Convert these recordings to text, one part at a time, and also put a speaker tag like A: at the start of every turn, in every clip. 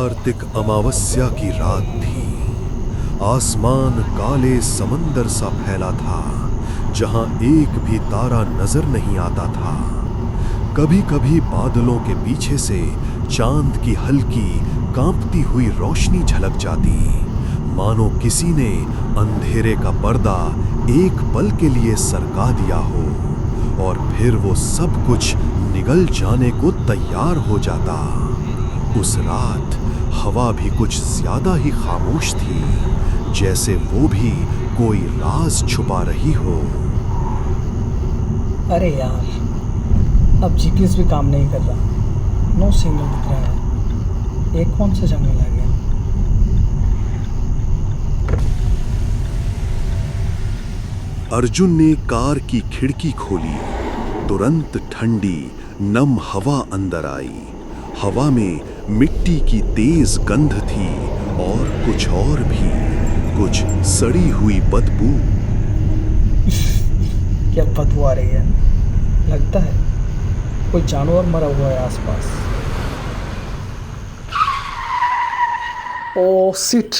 A: कार्तिक अमावस्या की रात थी। आसमान काले समंदर सा फैला था, जहां एक भी तारा नजर नहीं आता था। कभी कभी बादलों के पीछे से चांद की हल्की कांपती हुई रोशनी झलक जाती, मानो किसी ने अंधेरे का पर्दा एक पल के लिए सरका दिया हो, और फिर वो सब कुछ निगल जाने को तैयार हो जाता। उस रात हवा भी कुछ ज्यादा ही खामोश थी, जैसे वो भी कोई राज छुपा रही हो।
B: अरे यार, अब जीपीएस भी काम नहीं कर रहा। नो सिग्नल दिख रहा है। एक कौन सा जंगल आ गया?
A: अर्जुन ने कार की खिड़की खोली। तुरंत ठंडी नम हवा अंदर आई। हवा में मिट्टी की तेज गंध थी, और कुछ और भी, कुछ सड़ी हुई बदबू।
B: क्या बदबू आ रही है? लगता है कोई जानवर मरा हुआ है आसपास। ओ शिट,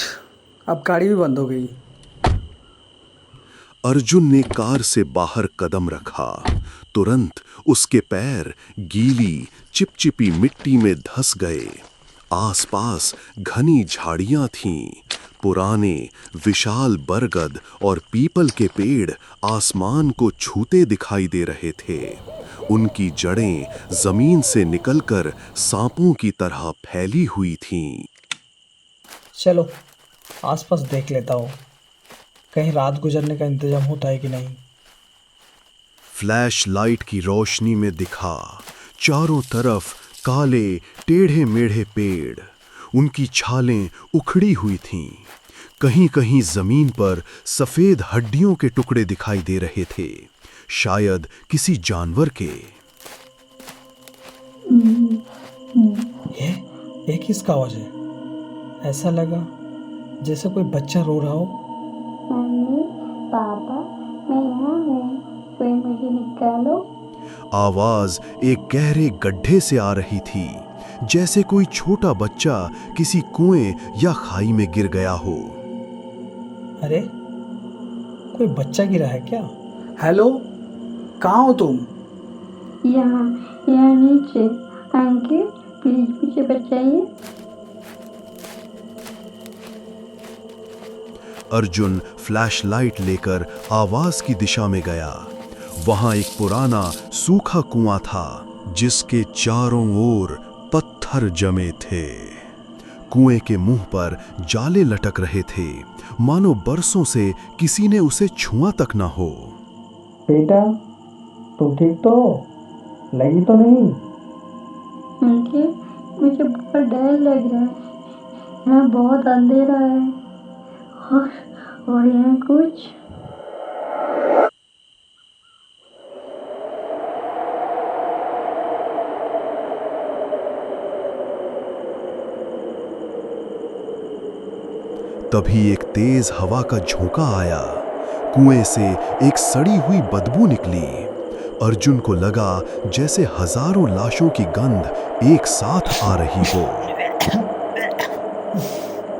B: अब गाड़ी भी बंद हो गई।
A: अर्जुन ने कार से बाहर कदम रखा। तुरंत उसके पैर गीली चिपचिपी मिट्टी में धंस गए। आसपास घनी झाड़ियां थीं। पुराने विशाल बरगद और पीपल के पेड़ आसमान को छूते दिखाई दे रहे थे। उनकी जड़ें जमीन से निकलकर सांपों की तरह फैली हुई थीं।
B: चलो आसपास देख लेता हूँ, कहीं रात गुजरने का इंतजाम होता है कि नहीं।
A: फ्लैश लाइट की रोशनी में दिखा चारों तरफ काले टेढ़े मेढ़े पेड़। उनकी छालें उखड़ी हुई थीं। कहीं कहीं जमीन पर सफेद हड्डियों के टुकड़े दिखाई दे रहे थे, शायद किसी जानवर के।
B: ये किसका आवाज है? ऐसा लगा जैसे कोई बच्चा रो रहा हो।
C: मम्मी, पापा, मैं यहाँ हूँ, कोई मुझे निकालो।
A: आवाज एक गहरे गड्ढे से आ रही थी, जैसे कोई छोटा बच्चा किसी कुएं या खाई में गिर गया हो।
B: अरे, कोई बच्चा गिरा है क्या? हेलो, कहाँ हो तुम?
C: यहाँ यहाँ नीचे। अंकल प्लीज मुझे बचाइए।
A: अर्जुन फ्लैशलाइट लेकर आवाज की दिशा में गया। वहां एक पुराना सूखा कुआं था, जिसके चारों ओर पत्थर जमे थे। कुएं के मुंह पर जाले लटक रहे थे, मानो बरसों से किसी ने उसे छुआ तक ना हो।
B: बेटा, तुम ठीक तो हो? लगी तो नहीं?
C: अंकल, मुझे बहुत डर लग रहा है। यहाँ बहुत अंधेरा है, और यहाँ कुछ।
A: तभी एक तेज हवा का झोंका आया। कुएं से एक सड़ी हुई बदबू निकली। अर्जुन को लगा जैसे हजारों लाशों की गंध एक साथ आ रही हो।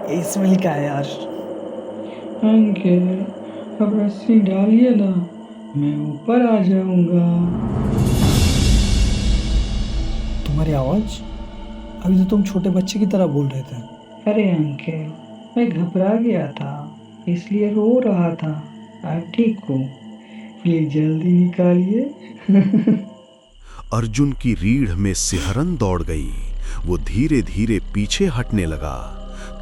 B: ये स्मेल क्या है यार?
D: अंकल, अब रस्सी डालिए ना, मैं ऊपर आ जाऊंगा।
B: तुम्हारी आवाज? अभी तो तुम छोटे बच्चे की तरह बोल रहे थे।
D: अरे अंकल, मैं घबरा गया था, इसलिए रो रहा था। आप ठीक हो? प्लीज जल्दी निकालिए।
A: अर्जुन की रीढ़ में सिहरन दौड़ गई। वो धीरे धीरे पीछे हटने लगा।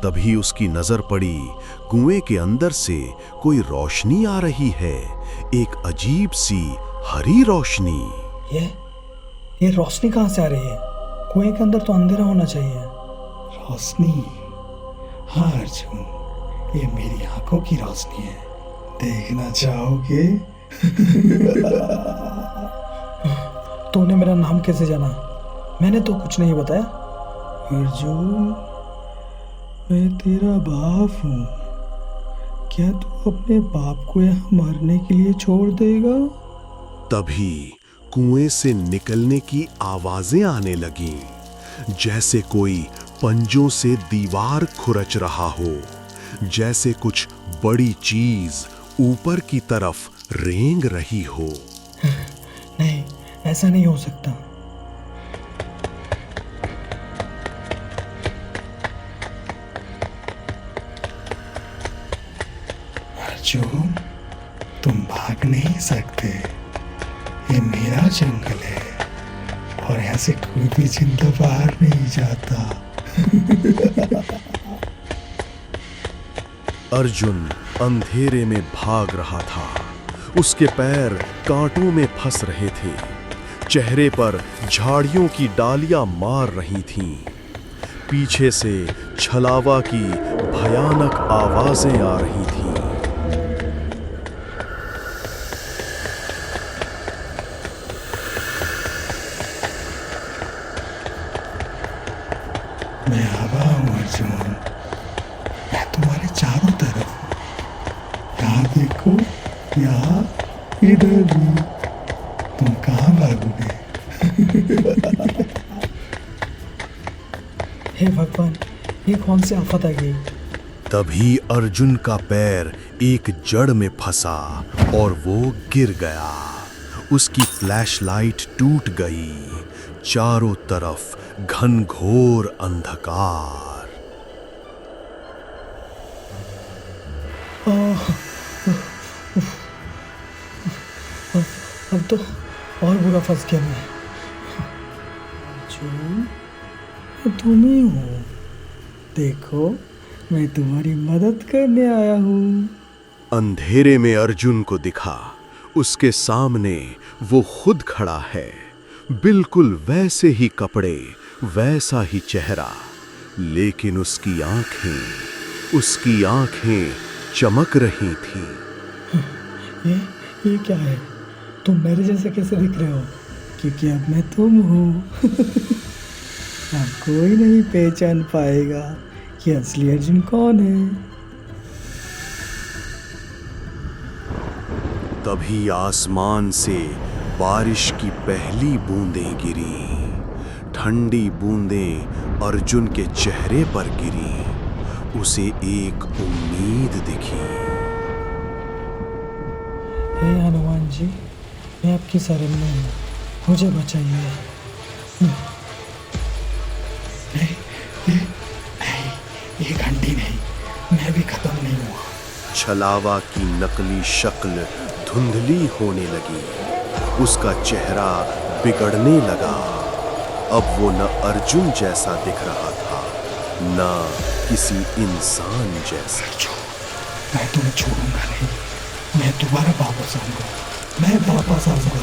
A: तभी उसकी नजर पड़ी, कुएं के अंदर से कोई रोशनी आ रही है, एक अजीब सी हरी रोशनी।
B: ये रोशनी कहाँ से आ रही है? कुएं के अंदर तो अंधेरा होना चाहिए।
E: रोशनी? हाँ अर्जुन, ये मेरी आंखों की रोशनी है। देखना चाहोगे?
B: तूने मेरा नाम कैसे जाना? मैंने तो कुछ नहीं बताया।
E: अर्जुन, मैं तेरा बाप हूँ। क्या तू अपने बाप को यहाँ मरने के लिए छोड़ देगा?
A: तभी कुएं से निकलने की आवाजें आने लगीं, जैसे कोई पंजों से दीवार खुरच रहा हो, जैसे कुछ बड़ी चीज ऊपर की तरफ रेंग रही हो।
B: नहीं, ऐसा नहीं हो सकता।
E: अर्जुन, तुम भाग नहीं सकते। ये मेरा जंगल है और यहाँ से कोई भी जिंदा बाहर नहीं जाता।
A: अर्जुन अंधेरे में भाग रहा था। उसके पैर कांटों में फंस रहे थे। चेहरे पर झाड़ियों की डालियां मार रही थीं। पीछे से छलावा की भयानक आवाजें आ रही थीं।
E: मैं आवा हूँ अर्जुन, मैं तुम्हारे चारों तरफ हूँ। यहाँ देखो, यहाँ, इधर भी। तुम कहाँ भागोगे?
B: हे भगवान, ये कौन सी आफत आ गई?
A: तभी अर्जुन का पैर एक जड़ में फंसा और वो गिर गया। उसकी फ्लैशलाइट टूट गई। चारों तरफ घनघोर अंधकार।
B: अब तो और बुरा फंस गया मैं। अर्जुन, तुम ही हो। देखो, मैं तुम्हारी मदद करने आया हूँ।
A: अंधेरे में अर्जुन को दिखा, उसके सामने वो खुद खड़ा है। बिल्कुल वैसे ही कपड़े, वैसा ही चेहरा, लेकिन उसकी आंखें चमक रही थीं।
B: ये क्या है? तुम मेरे जैसे कैसे दिख रहे हो? क्योंकि अब मैं तुम हूँ। अब कोई नहीं पहचान पाएगा कि असली अर्जुन कौन है।
A: तभी आसमान से बारिश की पहली बूंदें गिरी। ठंडी बूंदें अर्जुन के चेहरे पर गिरी। उसे एक उम्मीद दिखी।
B: हे हनुमान जी, मैं आपकी शरण में हूँ, मुझे बचाइए।
E: ये घंटी नहीं, मैं भी खत्म नहीं हुआ।
A: छलावा की नकली शक्ल धुंधली होने लगी। उसका चेहरा बिगड़ने लगा। अब वो न अर्जुन जैसा दिख रहा था, न किसी इंसान जैसा।
E: मैं तुम्हें छोड़ूंगा नहीं। मैं दोबारा वापस आऊंगा। मैं वापस आऊंगा।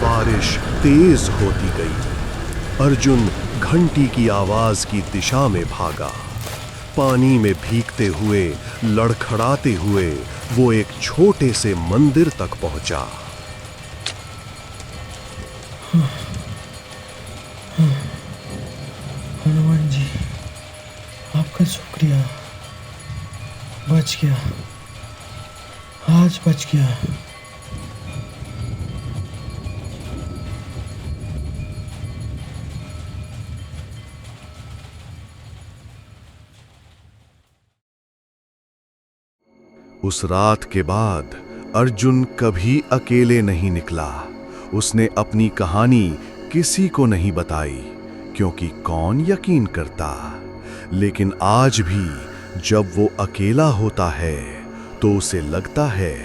A: बारिश तेज होती गई। अर्जुन घंटी की आवाज की दिशा में भागा। पानी में भीगते हुए, लड़खड़ाते हुए वो एक छोटे से मंदिर तक पहुंचा।
B: हनुमान जी, आपका शुक्रिया। बच गया, आज बच गया।
A: उस रात के बाद अर्जुन कभी अकेले नहीं निकला। उसने अपनी कहानी किसी को नहीं बताई, क्योंकि कौन यकीन करता। लेकिन आज भी जब वो अकेला होता है तो उसे लगता है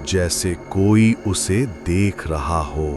A: जैसे कोई उसे देख रहा हो।